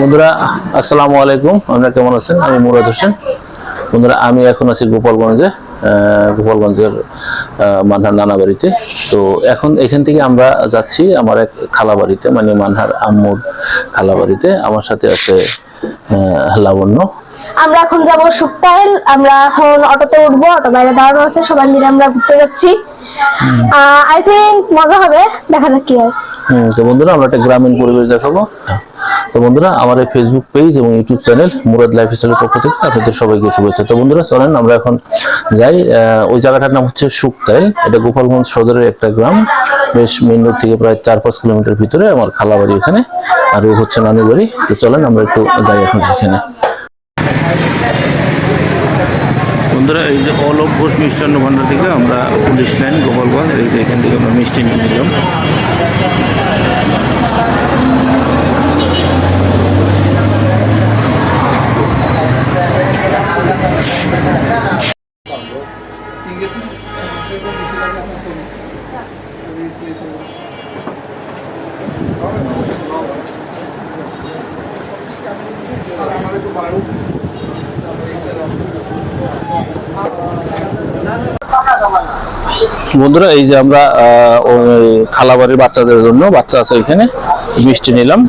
বন্ধুরা আসসালামু আলাইকুম, আপনারা কেমন আছেন? আমি মুরাদ হোসেন। বন্ধুরা আমি এখন আছি গোপালগঞ্জের মানহার নানা বাড়িতে। তো এখন এখান থেকে আমরা যাচ্ছি আমার এক খালা বাড়িতে, মানে মানহার আম্মুর খালা বাড়িতে। আমার সাথে আছে লাবণ্য। আমরা এখন যাবো সুকটাইল। আমরা এখন অটোতে উঠবো, অটো বাইরে দাঁড়ানো আছে, সবাই মিলে আমরা ঘুরতে যাচ্ছি। আই থিঙ্ক মজা হবে, দেখা যাক কি হয়। তো বন্ধুরা আমরা একটা গ্রামীণ পরিবেশ দেখাবো। তো বন্ধুরা আমার এই ফেসবুক পেজ এবং ইউটিউব চ্যানেল মুরাদ লাইফস্টাইলের পক্ষ থেকে আপনাদের সবাইকে শুভেচ্ছা। তো বন্ধুরা চলেন আমরা এখন যাই। ওই জায়গাটার নাম হচ্ছে সুকটাইল। এটা গোপালগঞ্জ সদরের একটা গ্রাম, বেশ মেইন রোড থেকে প্রায় 4-5 কিলোমিটার ভিতরে আমার খালা বাড়ি এখানে, আর ও হচ্ছে নানি বাড়ি। তো চলেন আমরা একটু যাই এখন সেখানে। বন্ধুরা এই যে অলোক ঘোষ মিষ্টান্ন ভান্ডার থেকে আমরা পুলিশ লাইন গোপালগঞ্জ, এই যে এখান থেকে আমরা মিষ্টি নিয়ে নিলাম। বন্ধুরা এই যে আমরা খালা বাড়ির বাচ্চাদের জন্য, বাচ্চা আছে এখানে, মিষ্টি নিলাম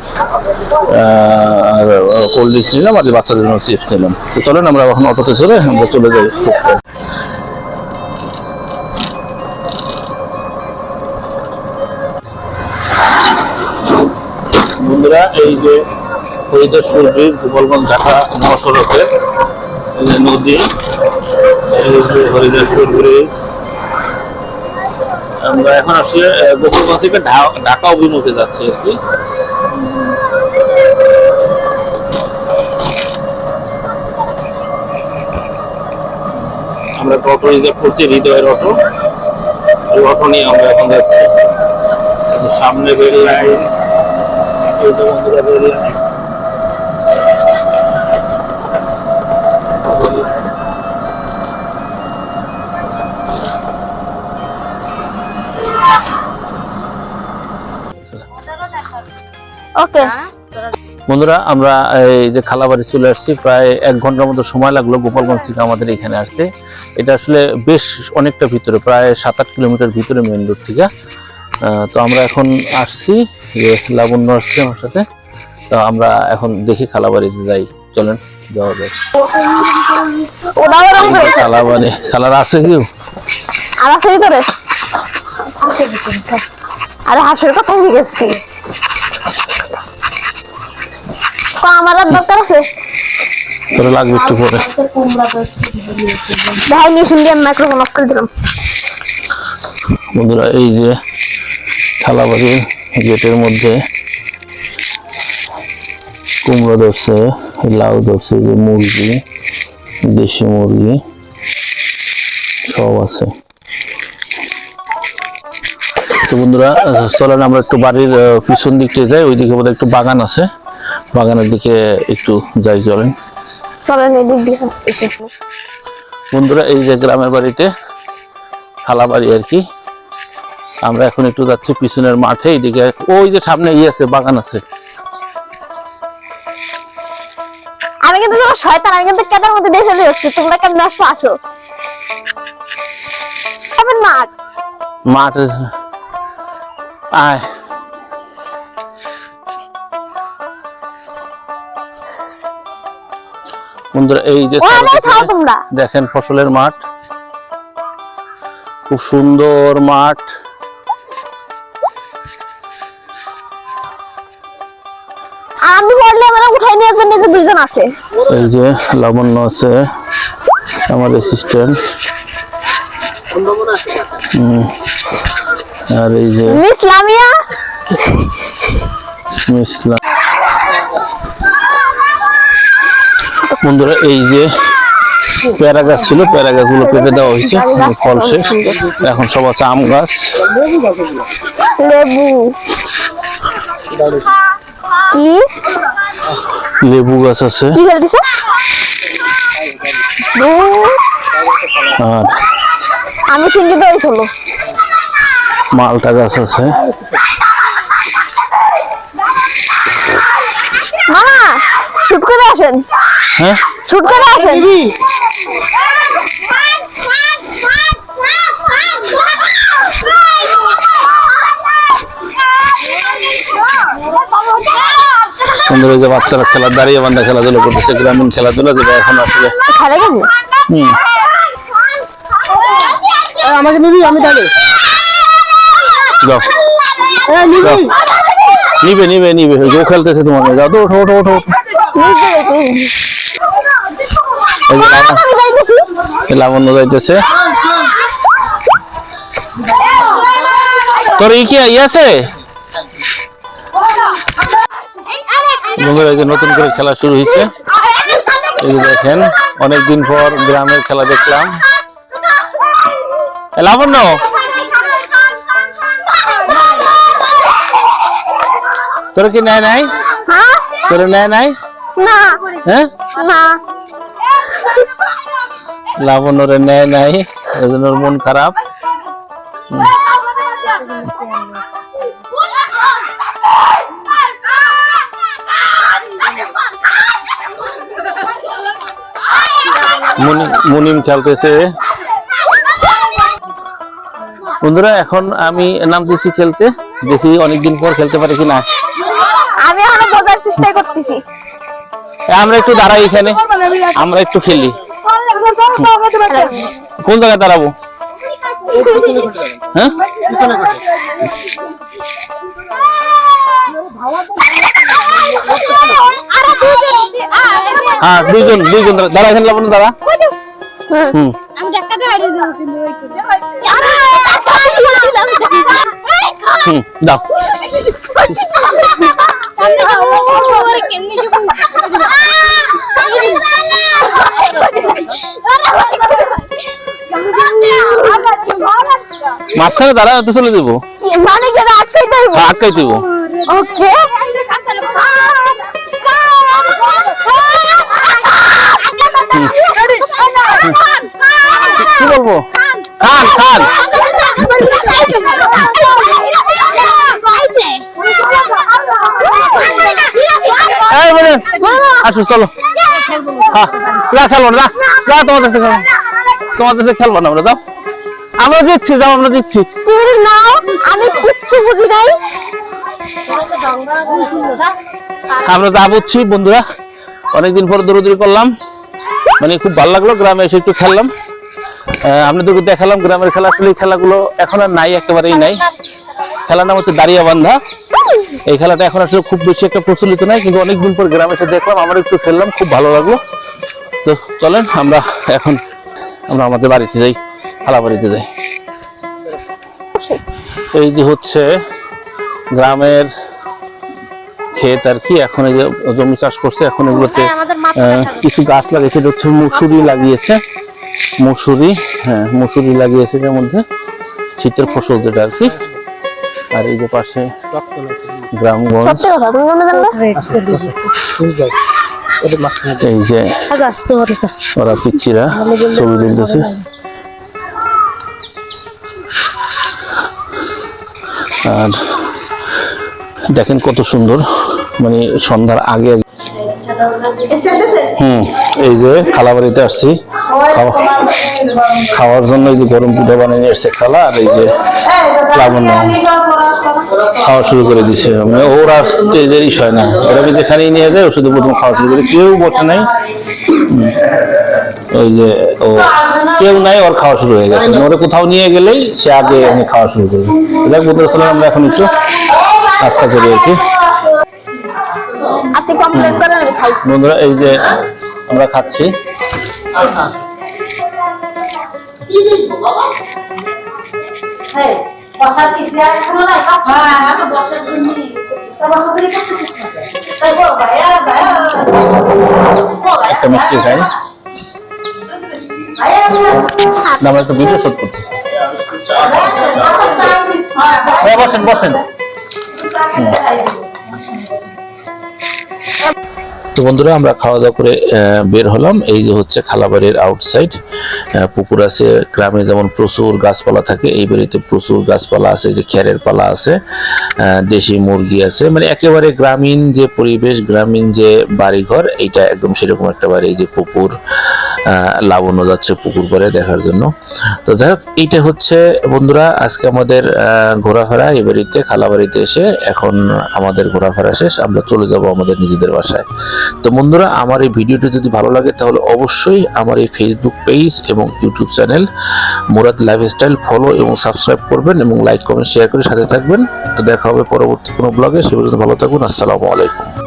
আর কোল্ড ড্রিঙ্কস নিলাম, আর বাচ্চাদের জন্য চিপস নিলাম। তো চলেন আমরা এখন অটোতে চলে আমরা চলে যাই। বন্ধুরা এই যে হরিদাসপুর ব্রিজ, গোপালগঞ্জ ঢাকা মহাসড়কের নদী, এই যে হরিদাসপুর ব্রিজ। আমরা এখন আসলে গোপালগঞ্জ থেকে ঢাকা অভিমুখে যাচ্ছি আর কি। আমরা অটো রিজার্ভ করছি, হৃদয়ের অটো। এই অটো নিয়ে আমরা এখন যাচ্ছি। সামনে রেল লাইন, বন্ধুরা রেল লাইন। ওকে বন্ধুরা আমরা এই যে খালা বাড়ি চলে আসছি, প্রায় 1 ঘন্টার মতো সময় লাগলো গোপালগঞ্জ থেকে আমাদের এখানে আসতে। এটা আসলে বেশ অনেকটা ভিতরে, প্রায় 7-8 কিলোমিটার ভিতরে মেইন রোড থেকে। তো আমরা এখন আসছি, যে লাবণ্য আসছে আমার সাথে। তো আমরা এখন দেখি খালা বাড়িতে যাই, চলেন যাওয়া যায়। খালা বাড়ি, খালার আছে কেউ? আরে হাসির কথা হয়ে গেছি, আমার আর দরকার আছে, তোর লাগবে একটু পরে। ভাই মিশন দিয়ে মাইক্রোফোন অফ করে দিলাম। বন্ধুরা এই যে খালা বাড়ির গেটের মধ্যে কুমড়ো ধরছে, লাউ ধরছে, যে মুরগি, দেশি মুরগি সব আছে। তো বন্ধুরা চলেন আমরা একটু বাড়ির পিছন দিকটা যাই, ওইদিকে বোধহয় একটু বাগান আছে, বাগানের দিকে একটু যাই, চলেন। বন্ধুরা এই যে গ্রামের বাড়িতে খালা বাড়ি আর কি। আমরা এখন একটু যাচ্ছি পিছনের মাঠে, এইদিকে ওই যে সামনে আছে বাগান আছে। আমি কিন্তু তোমার শয়তান, আমি কিন্তু কেদার মধ্যে দেশে যাচ্ছি, তোমরা কেমন আসো? আসো এবার মাঠ আয়। বন্ধুরা এই যে দেখেন ফসলের মাঠ, খুব সুন্দর মাঠ। আমি বললে আমরা উঠাই নিয়ে যাবেন, যে দুইজন আছে। এই যে লাবণ্য আছে আমার অ্যাসিস্ট্যান্ট, আর এই যে মিস লামিয়া, বন্ধুরা এই যে পেয়ারা গাছ ছিল, পেয়ারা গাছগুলো কেটে দেওয়া হয়েছে, ফল শেষ। এখন সব আছে আম গাছ, লেবু, কি লেবু গাছ আছে, আর আমি চিংড়ি দই হলো, মালটা গাছ আছে। মামা শুট করে আসেন, হ্যাঁ শুট করে আসেন। সুন্দর এই যে বাচ্চারা খেলা দাঁড়িয়ে বান্ধা খেলাধুলা করতেছে, গ্রামীণ খেলাধুলা যেটা এখন আসলে খেলে গেল আমাকে নিবি, আমি তাহলে যাও নিবি। নিবে নিবে নিবে ও খেলতেছে তোমাকে, যাও তো ওঠো ওঠো ওঠো ওঠো। এই যে আমি যাইতেছি। লাবণ্য যাইতেছে। তোর কি আছে বন্ধুরা? এই যে নতুন করে খেলা শুরু হয়েছে, এই যে দেখেন অনেকদিন পর গ্রামের খেলা দেখলাম। লাবণ্য তোর কি নেয় নাই? হ্যাঁ তোর নেয় নাই? না হ্যাঁ না লাবণ্যরে নেয় নাই, ওই জন্য ওর মন খারাপ। মুনিম খেলতেছে। বন্ধুরা এখন আমি নামতেছি খেলতে, দেখি অনেকদিন পর খেলতে পারি কিনা। আমি এখনো বোঝার চেষ্টা করতেছি। আমরা একটু দাঁড়াই এখানে, আমরা একটু খেলি। কোন জায়গায় দাঁড়াবো? হ্যাঁ হ্যাঁ দুইজন দুইজন দাঁড়া, এখানে লাবণ্য দাঁড়া। হুম হুম দাও। মাঝখানে দাঁড়া, তো চলে দেবো, মানে কি আটকাই দেবো? আটকাই দেবো। ওকে কি বলবো? খান খান। এই বলেন আসো চলো। হ্যাঁ না খেলবো না, যা তোমাদের সাথে খেলবো, তোমাদের সাথে খেলবো না আমরা, যাও। আমরা দিচ্ছি, যাও আমরা দিচ্ছি। স্টিল নাও, আমি কিচ্ছু বুঝি নাই। আমরা যা বুঝছি বন্ধুরা, অনেকদিন পর দৌড়দৌড়ি করলাম, মানে খুব ভালো লাগলো। গ্রামে এসে একটু খেললাম, আপনাদেরকে দেখালাম গ্রামের খেলা। আসলে এই খেলাগুলো এখন আর নাই, একেবারেই নাই। খেলার নাম হচ্ছে দাঁড়িয়ে বান্ধা। এই খেলাটা এখন আসলে খুব বেশি একটা প্রচলিত নাই, কিন্তু অনেকদিন পর গ্রামে এসে দেখলাম, আমরা একটু খেললাম, খুব ভালো লাগলো। তো চলেন আমরা এখন আমাদের বাড়িতে যাই, খালা বাড়িতে যাই। এই যে হচ্ছে গ্রামের ক্ষেত আর কি, এখন এই যে জমি চাষ করছে, এখন এগুলোতে কিছু গাছ লাগিয়েছে, এটা হচ্ছে মুসুরি লাগিয়েছে, মুসুরি। হ্যাঁ মুসুরি লাগিয়েছে, এর মধ্যে শীতের ফসল যেটা আর কি। আর এই যে পাশে গ্রামগঞ্জ, এই যে ওরা পিচ্চিরা ছবি তুলতেছে। আর দেখেন কত সুন্দর, মানে সন্ধ্যার আগে। এই যে খালা বাড়িতে আসছি খাওয়ার জন্য, এই যে গরম পিঠা বানিয়ে নিয়ে এসছে খালা। আর এই যে লাবণ্য খাওয়া শুরু করে দিছে, মানে ওরা স্টেজেরই হয় না, ওরা যেখানেই নিয়ে যায় ও শুধু প্রথম খাওয়া শুরু করে, কেউ বসে নাই। ওই যে ও কেউ নাই, ওর খাওয়া শুরু হয়ে গেছে, ওরা কোথাও নিয়ে গেলেই সে আগে খাওয়া শুরু করবে। দেখ বলতে আমরা এখন একটু নাস্তা করি আর কি। বন্ধুরা এই যে আমরা খাচ্ছি, একটা মিষ্টি খাই। আমরা একটা ভিডিও শুট করতেছি। বসেন বসেন। তো বন্ধুরা আমরা খাওয়া দাওয়া করে বের হলাম। এই যে হচ্ছে খালাবাড়ির আউটসাইড, পুকুর আছে। গ্রামে যেমন প্রচুর গাছপালা থাকে, এই বাড়িতে প্রচুর গাছপালা আছে, যে খেরের পালা আছে, দেশি মুরগি আছে, মানে একেবারে গ্রামীণ যে পরিবেশ, গ্রামীণ যে বাড়িঘর, এইটা একদম সেরকম একটা বাড়ি। এই যে পুকুর, লাবণ্য যাচ্ছে পুকুর পাড়ে দেখার জন্য। তো যাই হোক, এইটা হচ্ছে বন্ধুরা আজকে আমাদের ঘোরাফেরা এই বাড়িতে, খালা বাড়িতে এসে। এখন আমাদের ঘোরাফেরা শেষ, আমরা চলে যাব আমাদের নিজেদের বাসায়। তো বন্ধুরা, আমার এই ভিডিওটি যদি ভালো লাগে তাহলে অবশ্যই আমার এই ফেসবুক পেজ এবং YouTube channel Murad lifestyle follow এবং সাবস্ক্রাইব করবেন, এবং লাইক কমেন্ট শেয়ার করে সাথে থাকবেন। তো দেখা হবে পরবর্তী কোনো ব্লগে। সে পর্যন্ত ভালো থাকুন। আসসালামু আলাইকুম।